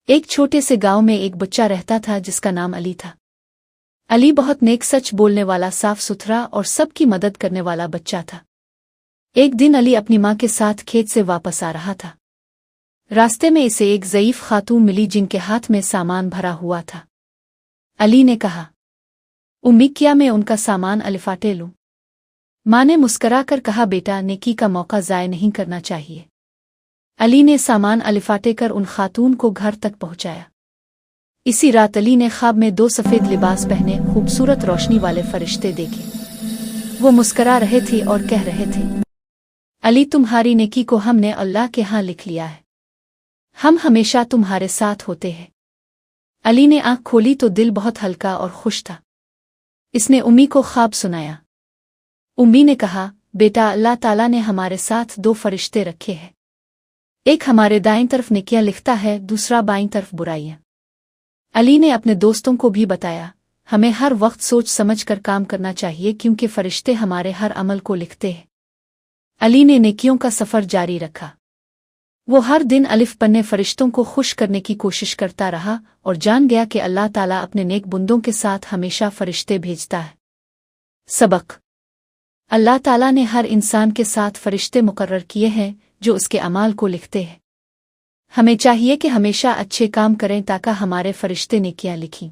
ایک چھوٹے سے گاؤں میں ایک بچہ رہتا تھا جس کا نام علی تھا۔ علی بہت نیک، سچ بولنے والا، صاف ستھرا اور سب کی مدد کرنے والا بچہ تھا۔ ایک دن علی اپنی ماں کے ساتھ کھیت سے واپس آ رہا تھا۔ راستے میں اسے ایک ضعیف خاتون ملی جن کے ہاتھ میں سامان بھرا ہوا تھا۔ علی نے کہا، امی کیا میں ان کا سامان الفاٹے لوں؟ ماں نے مسکرا کر کہا، بیٹا نیکی کا موقع ضائع نہیں کرنا چاہیے۔ علی نے سامان الفاٹے کر ان خاتون کو گھر تک پہنچایا۔ اسی رات علی نے خواب میں 2 سفید لباس پہنے خوبصورت روشنی والے فرشتے دیکھے۔ وہ مسکرا رہے تھے اور کہہ رہے تھے، علی تمہاری نیکی کو ہم نے اللہ کے ہاں لکھ لیا ہے، ہم ہمیشہ تمہارے ساتھ ہوتے ہیں۔ علی نے آنکھ کھولی تو دل بہت ہلکا اور خوش تھا۔ اس نے امی کو خواب سنایا۔ امی نے کہا، بیٹا اللہ تعالیٰ نے ہمارے ساتھ 2 فرشتے رکھے ہیں، ایک ہمارے دائیں طرف نیکیاں لکھتا ہے، دوسرا بائیں طرف برائیاں۔ علی نے اپنے دوستوں کو بھی بتایا، ہمیں ہر وقت سوچ سمجھ کر کام کرنا چاہیے کیونکہ فرشتے ہمارے ہر عمل کو لکھتے ہیں۔ علی نے نیکیوں کا سفر جاری رکھا۔ وہ ہر دن الف پنے فرشتوں کو خوش کرنے کی کوشش کرتا رہا اور جان گیا کہ اللہ تعالیٰ اپنے نیک بندوں کے ساتھ ہمیشہ فرشتے بھیجتا ہے۔ سبق: اللہ تعالیٰ نے ہر انسان کے ساتھ فرشتے مقرر کیے ہیں جو اس کے اعمال کو لکھتے ہیں۔ ہمیں چاہیے کہ ہمیشہ اچھے کام کریں تاکہ ہمارے فرشتے نیکیاں لکھیں۔